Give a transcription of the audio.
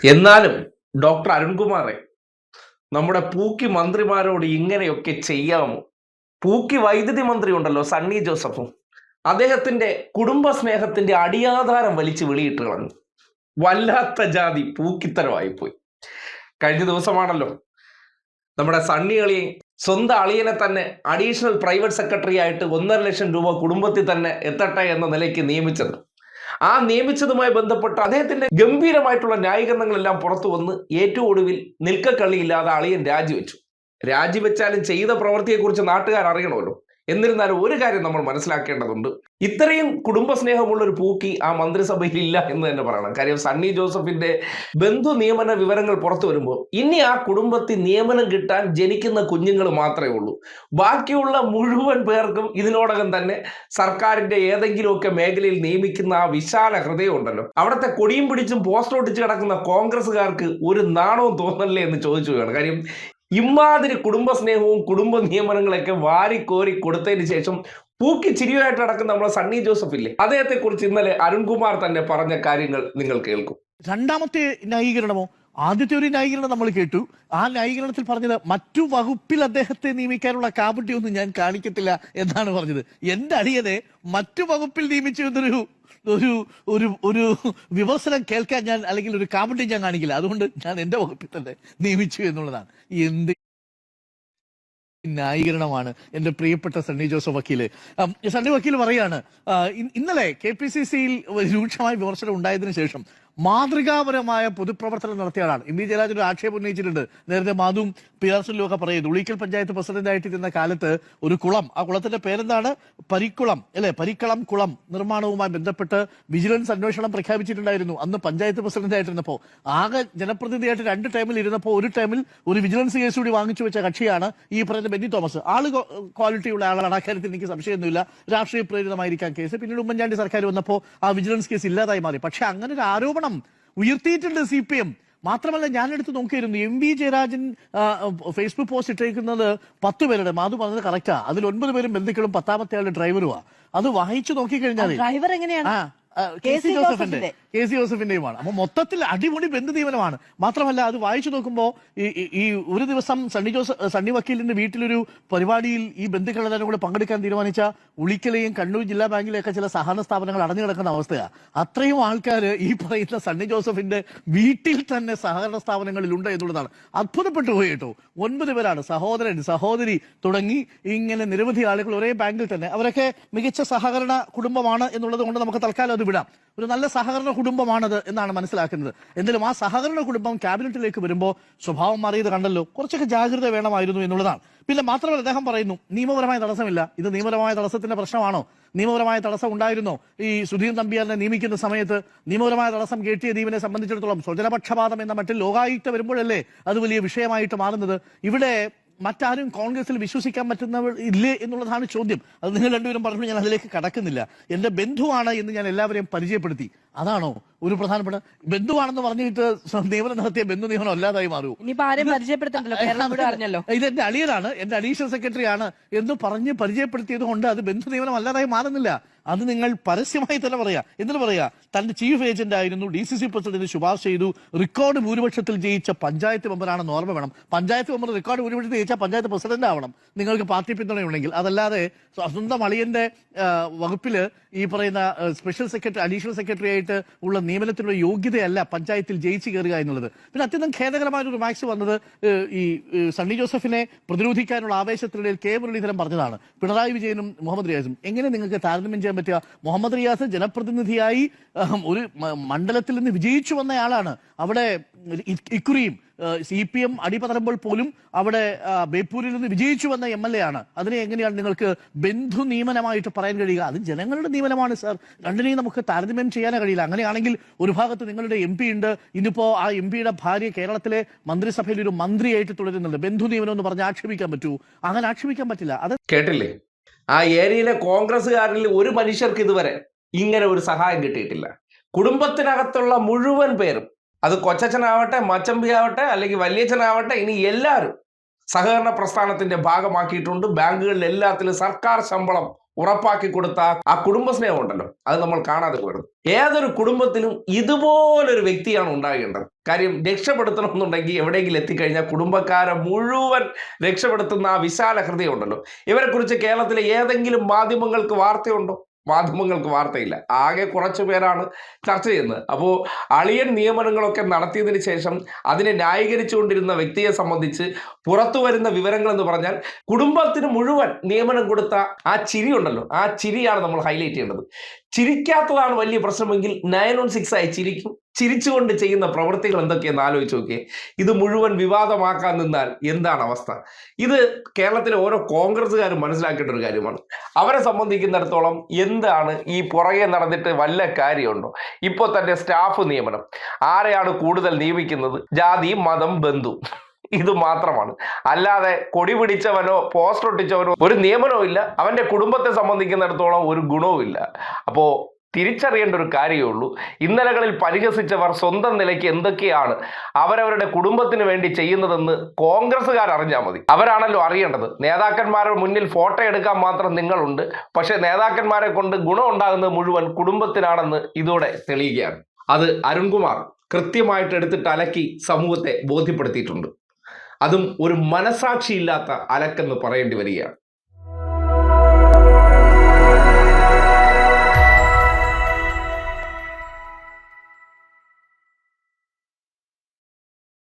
എന്നാലും ഡോക്ടർ അരുൺകുമാറെ, നമ്മുടെ പൂക്കി മന്ത്രിമാരോട് ഇങ്ങനെയൊക്കെ ചെയ്യാമോ? പൂക്കി വൈദ്യുതി മന്ത്രി ഉണ്ടല്ലോ, സണ്ണി ജോസഫും, അദ്ദേഹത്തിന്റെ കുടുംബ സ്നേഹത്തിന്റെ അടിയാധാരം വലിച്ചു വെളിയിട്ട് കളഞ്ഞു. വല്ലാത്ത ജാതി പൂക്കിത്തരമായി പോയി. കഴിഞ്ഞ ദിവസമാണല്ലോ നമ്മുടെ സണ്ണി അളിയെ, സ്വന്തം അളിയനെ തന്നെ അഡീഷണൽ പ്രൈവറ്റ് സെക്രട്ടറി ആയിട്ട് 1.5 ലക്ഷം രൂപ കുടുംബത്തിൽ തന്നെ എത്തട്ടെ എന്ന നിലയ്ക്ക് നിയമിച്ചത്. ആ നിയമിച്ചതുമായി ബന്ധപ്പെട്ട് അദ്ദേഹത്തിന്റെ ഗംഭീരമായിട്ടുള്ള ന്യായീകരണങ്ങളെല്ലാം പുറത്തു വന്ന് ഏറ്റവും ഒടുവിൽ നിൽക്കക്കള്ളിയില്ലാതെ അളിയൻ രാജിവെച്ചു. രാജിവെച്ചാലും ചെയ്ത പ്രവൃത്തിയെക്കുറിച്ച് നാട്ടുകാർ അറിയണമല്ലോ. എന്നിരുന്നാലും ഒരു കാര്യം നമ്മൾ മനസ്സിലാക്കേണ്ടതുണ്ട്. ഇത്രയും കുടുംബസ്നേഹമുള്ള ഒരു പൂക്കി ആ മന്ത്രിസഭയിൽ ഇല്ല എന്ന് തന്നെ പറയണം. കാര്യം സണ്ണി ജോസഫിന്റെ ബന്ധു നിയമന വിവരങ്ങൾ പുറത്തു വരുമ്പോൾ ഇനി ആ കുടുംബത്തിൽ നിയമനം കിട്ടാൻ ജനിക്കുന്ന കുഞ്ഞുങ്ങൾ മാത്രമേ ഉള്ളൂ. ബാക്കിയുള്ള മുഴുവൻ പേർക്കും ഇതിനോടകം തന്നെ സർക്കാരിന്റെ ഏതെങ്കിലുമൊക്കെ മേഖലയിൽ നിയമിക്കുന്ന ആ വിശാല ഹൃദയം ഉണ്ടല്ലോ, അവിടുത്തെ കൊടിയും പിടിച്ചും പോസ്റ്റർ ഒട്ടിച്ച് കിടക്കുന്ന കോൺഗ്രസ്സുകാർക്ക് ഒരു നാണവും തോന്നല്ലേ എന്ന് ചോദിച്ചു വേണം. കാര്യം ഇമാതിരി കുടുംബസ്നേഹവും കുടുംബ നിയമനങ്ങളൊക്കെ വാരിക്കോരി കൊടുത്തതിന് ശേഷം പൂക്കി ചിരിയായിട്ട് നടക്കുന്ന നമ്മളെ സണ്ണി ജോസഫ് ഇല്ലേ, അദ്ദേഹത്തെ കുറിച്ച് ഇന്നലെ അരുൺകുമാർ തന്നെ പറഞ്ഞ കാര്യങ്ങൾ നിങ്ങൾ കേൾക്കും. രണ്ടാമത്തെ ന്യായീകരണമോ, ആദ്യത്തെ ഒരു ന്യായീകരണം നമ്മൾ കേട്ടു. ആ ന്യായീകരണത്തിൽ പറഞ്ഞത് മറ്റു വകുപ്പിൽ അദ്ദേഹത്തെ നിയമിക്കാനുള്ള കാപട്യമൊന്നും ഞാൻ കാണിക്കത്തില്ല എന്നാണ് പറഞ്ഞത്. എന്റെ അടിയനെ മറ്റു വകുപ്പിൽ നിയമിച്ചു എന്നൊരു ഒരു ഒരു ഒരു വിമർശനം കേൾക്കാൻ ഞാൻ, അല്ലെങ്കിൽ ഒരു കാപട്യം ഞാൻ കാണിക്കില്ല. അതുകൊണ്ട് ഞാൻ എന്റെ വകുപ്പിൽ തന്നെ നിയമിച്ചു എന്നുള്ളതാണ്. എന്ത് ന്യായീകരണമാണ് എന്റെ പ്രിയപ്പെട്ട സണ്ണി ജോസഫ് വക്കീല്. സണ്ണി വക്കീൽ പറയാണ്, ഇന്നലെ KPCC-യിൽ രൂക്ഷമായ വിമർശനം ഉണ്ടായതിനു ശേഷം മാതൃകാപരമായ പൊതുപ്രവർത്തനം നടത്തിയ ആളാണ്. എം വി ജയരാജൻ ഒരു ആക്ഷേപം ഉന്നയിച്ചിട്ടുണ്ട്. നേരത്തെ മാധുവും പിയാർസലും ഒക്കെ പറയുന്നു, ഉളിക്കൽ പഞ്ചായത്ത് പ്രസിഡന്റായിട്ടിരുന്ന കാലത്ത് ഒരു കുളം, ആ കുളത്തിന്റെ പേരെന്താണ്, പരിക്കുളം അല്ലെ, പരിക്കളം കുളം നിർമ്മാണവുമായി ബന്ധപ്പെട്ട് വിജിലൻസ് അന്വേഷണം പ്രഖ്യാപിച്ചിട്ടുണ്ടായിരുന്നു. അന്ന് പഞ്ചായത്ത് പ്രസിഡന്റായിട്ടിരുന്നപ്പോൾ, ആകെ ജനപ്രതിനിധിയായിട്ട് 2 ടൈമിൽ ഇരുന്നപ്പോൾ ഒരു ടൈമിൽ ഒരു വിജിലൻസ് കേസ് കൂടി വാങ്ങിച്ചു വെച്ച കക്ഷിയാണ് ഈ പറയുന്ന ബെന്നി തോമസ്. ആള് ക്വാളിറ്റിയുള്ള ആളാണ്, ആ കാര്യത്തിൽ എനിക്ക് സംശയമൊന്നുമില്ല. രാഷ്ട്രീയ പ്രേരിതമായിരിക്കാം കേസ്. പിന്നീട് ഉമ്മൻചാണ്ടി സർക്കാർ വന്നപ്പോൾ ആ വിജിലൻസ് കേസ് ഇല്ലാതായി മാറി. പക്ഷെ അങ്ങനെ ഒരു ആരോപണം ഉയർത്തിയിട്ടുണ്ട് CPM. മാത്രമല്ല, ഞാനെടുത്ത് നോക്കിയിരുന്നു, M V Jayarajan Facebook post ഇട്ടേക്കുന്നത് 10 പേരുടെ, മാധു പറഞ്ഞത് കറക്റ്റാ, അതിൽ 9 പേരും ബന്ധുക്കളും 10ാമത്തെ ആളുടെ ഡ്രൈവറുവാ. അത് വായിച്ചു നോക്കിക്കഴിഞ്ഞാൽ ഡ്രൈവർ എങ്ങനെയാണ്? KC ജോസഫിന്റെയുമാണ്. അപ്പൊ മൊത്തത്തിൽ അടിപൊളി ബന്ധു നിയമനമാണ്. മാത്രമല്ല, അത് വായിച്ചു നോക്കുമ്പോൾ ഈ ഒരു ദിവസം സണ്ണി വക്കീലിന്റെ വീട്ടിലൊരു പരിപാടിയിൽ ഈ ബന്ധുക്കളെല്ലാവരും കൂടെ പങ്കെടുക്കാൻ തീരുമാനിച്ച ഉളിക്കലെയും കണ്ണൂർ ജില്ലാ ബാങ്കിലെയൊക്കെ ചില സഹകരണ സ്ഥാപനങ്ങൾ അടഞ്ഞു കിടക്കുന്ന അവസ്ഥയാണ്. അത്രയും ആൾക്കാർ ഈ പറയുന്ന സണ്ണി ജോസഫിന്റെ വീട്ടിൽ തന്നെ സഹകരണ സ്ഥാപനങ്ങളിലുണ്ട് എന്നുള്ളതാണ്. അത്ഭുതപ്പെട്ടു പോയി കേട്ടോ. 9 പേരാണ്, സഹോദരൻ സഹോദരി തുടങ്ങി ഇങ്ങനെ നിരവധി ആളുകൾ ഒരേ ബാങ്കിൽ തന്നെ. അവരൊക്കെ മികച്ച സഹകരണ കുടുംബമാണ് എന്നുള്ളത് കൊണ്ട് നമുക്ക് തൽക്കാലം അത് വിടാം. ഒരു നല്ല സഹകരണ കുടുംബമാണത് എന്നാണ് മനസ്സിലാക്കുന്നത്. എന്തായാലും ആ സഹകരണ കുടുംബം ക്യാബിനറ്റിലേക്ക് വരുമ്പോൾ സ്വഭാവം മാറിയത് കണ്ടല്ലോ. കുറച്ചൊക്കെ ജാഗ്രത വേണമായിരുന്നു എന്നുള്ളതാണ്. പിന്നെ മാത്രമല്ല, അദ്ദേഹം പറയുന്നു നിയമപരമായ തടസ്സമില്ല. ഇത് നിയമപരമായ തടസ്സത്തിന്റെ പ്രശ്നമാണോ? നിയമപരമായ തടസ്സം ഉണ്ടായിരുന്നോ? ഈ സുധീർ നമ്പ്യാറിനെ നിയമിക്കുന്ന സമയത്ത് നിയമപരമായ തടസ്സം KT ദ്വീപിനെ സംബന്ധിച്ചിടത്തോളം സ്വജനപക്ഷപാതം എന്ന മട്ടിൽ ലോകായുക്ത വരുമ്പോഴല്ലേ അത് വലിയ വിഷയമായിട്ട് മാറുന്നത്. ഇവിടെ മറ്റാരും കോൺഗ്രസിൽ വിശ്വസിക്കാൻ പറ്റുന്നവർ ഇല്ലേ എന്നുള്ളതാണ് ചോദ്യം. അത് നിങ്ങൾ രണ്ടുപേരും പറഞ്ഞു, ഞാൻ അതിലേക്ക് കടക്കുന്നില്ല. എന്റെ ബന്ധുവാണ് എന്ന് ഞാൻ എല്ലാവരെയും പരിചയപ്പെടുത്തി. അതാണോ ഒരു പ്രധാനപ്പെട്ട? ബന്ധുവാണെന്ന് പറഞ്ഞിട്ട് നിയമനം നടത്തിയ ബന്ധു നിയമനം അല്ലാതായി മാറൂ. ഇതെന്റെ അളിയനാണ്, എന്റെ അഡീഷണൽ സെക്രട്ടറി ആണ് എന്ന് പറഞ്ഞ് പരിചയപ്പെടുത്തിയത് കൊണ്ട് അത് ബന്ധു നിയമനം അല്ലാതായി മാറുന്നില്ല. അത് നിങ്ങൾ പരസ്യമായി തന്നെ പറയാ. എന്നിട്ട് പറയാ, തന്റെ ചീഫ് ഏജന്റ് ആയിരുന്നു, DCC പ്രസിഡന്റ് ശുപാർശ ചെയ്തു, റെക്കോർഡ് ഭൂരിപക്ഷത്തിൽ ജയിച്ച പഞ്ചായത്ത് മെമ്പറാണെന്ന് ഓർമ്മ വേണം. പഞ്ചായത്ത് മെമ്പർ റെക്കോർഡ് ഭൂരിപക്ഷത്തിൽ ജയിച്ച പഞ്ചായത്ത് പ്രസിഡന്റ് ആവണം നിങ്ങൾക്ക് പാർട്ടി പിന്തുണയുണ്ടെങ്കിൽ. അതല്ലാതെ സ്വന്തം അളിയന്റെ വകുപ്പില് ഈ പറയുന്ന സ്പെഷ്യൽ സെക്രട്ടറി, അഡീഷണൽ സെക്രട്ടറി ആയിട്ട് ഉള്ള നിയമനത്തിനുള്ള യോഗ്യതയല്ല പഞ്ചായത്തിൽ ജയിച്ചു കയറുക എന്നുള്ളത്. പിന്നെ അത്യന്തം ഖേദകരമായ ഒരു റിമാക്സ് വന്നത് ഈ സണ്ണി ജോസഫിനെ പ്രതിരോധിക്കാനുള്ള ആവേശത്തിനിടയിൽ K മുരളീധരൻ പറഞ്ഞതാണ്, പിണറായി വിജയനും മുഹമ്മദ് റിയാസും എങ്ങനെ നിങ്ങൾക്ക് താരതമ്യം ചെയ്യാൻ പറ്റുക? മുഹമ്മദ് റിയാസ് ജനപ്രതിനിധിയായി ഒരു മണ്ഡലത്തിൽ നിന്ന് വിജയിച്ചു വന്നയാളാണ്. അവിടെ ഇക്കുറിയും CPM അടിപതറുമ്പോൾ പോലും അവിടെ ബേപ്പൂരിൽ നിന്ന് വിജയിച്ചു വന്ന MLA ആണ്. അതിനെ എങ്ങനെയാണ് നിങ്ങൾക്ക് ബന്ധു നിയമനമായിട്ട് പറയാൻ കഴിയുക? അത് ജനങ്ങളുടെ നിയമനമാണ് സാർ. രണ്ടിനെയും നമുക്ക് താരതമ്യം ചെയ്യാനേ കഴിയില്ല. അങ്ങനെയാണെങ്കിൽ ഒരു ഭാഗത്ത് നിങ്ങളുടെ MP ഉണ്ട്, ഇന്നിപ്പോ ആ MPയുടെ ഭാര്യ കേരളത്തിലെ മന്ത്രിസഭയിൽ ഒരു മന്ത്രിയായിട്ട് തുടരുന്നുണ്ട്. ബന്ധു നിയമനം എന്ന് പറഞ്ഞ് ആക്ഷേപിക്കാൻ പറ്റൂ? അങ്ങനെ ആക്ഷേപിക്കാൻ പറ്റില്ല. അത് കേട്ടില്ലേ? ആ ഏരിയയിലെ കോൺഗ്രസ്സുകാരിൽ ഒരു മനുഷ്യർക്ക് ഇതുവരെ ഇങ്ങനെ ഒരു സഹായം കിട്ടിയിട്ടില്ല. കുടുംബത്തിനകത്തുള്ള മുഴുവൻ പേരും, അത് കൊച്ചച്ഛനാവട്ടെ, മച്ചമ്പി ആവട്ടെ, അല്ലെങ്കിൽ വലിയച്ഛനാവട്ടെ, ഇനി എല്ലാവരും സഹകരണ പ്രസ്ഥാനത്തിന്റെ ഭാഗമാക്കിയിട്ടുണ്ട്. ബാങ്കുകളിൽ എല്ലാത്തിലും സർക്കാർ ശമ്പളം ഉറപ്പാക്കി കൊടുത്ത ആ കുടുംബസ്നേഹം ഉണ്ടല്ലോ, അത് നമ്മൾ കാണാതെ പോയിരുന്നു. ഏതൊരു കുടുംബത്തിലും ഇതുപോലൊരു വ്യക്തിയാണ് ഉണ്ടാകേണ്ടത്. കാര്യം രക്ഷപ്പെടുത്തണമെന്നുണ്ടെങ്കിൽ എവിടെയെങ്കിലും എത്തിക്കഴിഞ്ഞാൽ കുടുംബക്കാരെ മുഴുവൻ രക്ഷപ്പെടുത്തുന്ന ആ വിശാല ഹൃദയം ഉണ്ടല്ലോ. ഇവരെക്കുറിച്ച് കേരളത്തിലെ ഏതെങ്കിലും മാധ്യമങ്ങൾക്ക് വാർത്തയുണ്ടോ? മാധ്യമങ്ങൾക്ക് വാർത്തയില്ല. ആകെ കുറച്ചു പേരാണ് ചർച്ച ചെയ്യുന്നത്. അപ്പോൾ അളിയൻ നിയമനങ്ങളൊക്കെ നടത്തിയതിന് ശേഷം അതിനെ ന്യായീകരിച്ചുകൊണ്ടിരുന്ന വ്യക്തിയെ സംബന്ധിച്ച് പുറത്തു വരുന്ന വിവരങ്ങൾ എന്ന് പറഞ്ഞാൽ കുടുംബത്തിന് മുഴുവൻ നിയമനം കൊടുത്ത ആ ചിരി ഉണ്ടല്ലോ, ആ ചിരിയാണ് നമ്മൾ ഹൈലൈറ്റ് ചെയ്യേണ്ടത്. ചിരിക്കാത്തതാണ് വലിയ പ്രശ്നമെങ്കിൽ 916 ആയി ചിരിക്കും. ചിരിച്ചുകൊണ്ട് ചെയ്യുന്ന പ്രവൃത്തികൾ എന്തൊക്കെയെന്ന് ആലോചിച്ച് നോക്കിയേ. ഇത് മുഴുവൻ വിവാദമാക്കാൻ നിന്നാൽ എന്താണ് അവസ്ഥ? ഇത് കേരളത്തിലെ ഓരോ കോൺഗ്രസ്സുകാരും മനസ്സിലാക്കേണ്ട ഒരു കാര്യമാണ്. അവരെ സംബന്ധിക്കുന്നിടത്തോളം എന്താണ് ഈ പുറകെ നടന്നിട്ട് വല്ല കാര്യമുണ്ടോ? ഇപ്പോൾ തന്നെ സ്റ്റാഫ് നിയമനം ആരെയാണ് കൂടുതൽ നിയമിക്കുന്നത്? ജാതി, മതം, ബന്ധു, ഇത് മാത്രമാണ്. അല്ലാതെ കൊടി പിടിച്ചവനോ പോസ്റ്റർ ഒട്ടിച്ചവനോ ഒരു നിയമനവും ഇല്ല. അവന്റെ കുടുംബത്തെ സംബന്ധിക്കുന്നിടത്തോളം ഒരു ഗുണവും ഇല്ല. അപ്പോ തിരിച്ചറിയേണ്ട ഒരു കാര്യമേ ഉള്ളൂ. ഇന്നലകളിൽ പരിഹസിച്ചവർ സ്വന്തം നിലയ്ക്ക് എന്തൊക്കെയാണ് അവരവരുടെ കുടുംബത്തിന് വേണ്ടി ചെയ്യുന്നതെന്ന് കോൺഗ്രസ്സുകാർ അറിഞ്ഞാൽ മതി. അവരാണല്ലോ അറിയേണ്ടത്. നേതാക്കന്മാരുടെ മുന്നിൽ ഫോട്ടോ എടുക്കാൻ മാത്രം നിങ്ങളുണ്ട്, പക്ഷെ നേതാക്കന്മാരെ കൊണ്ട് ഗുണം ഉണ്ടാകുന്നത് മുഴുവൻ കുടുംബത്തിനാണെന്ന് ഇതോടെ തെളിയുകയാണ്. അത് അരുൺകുമാർ കൃത്യമായിട്ട് എടുത്തിട്ട് അലക്കി സമൂഹത്തെ ബോധ്യപ്പെടുത്തിയിട്ടുണ്ട്. അതും ഒരു മനസാക്ഷിയില്ലാത്ത അലക്കെന്ന് പറയേണ്ടി വരികയാണ്.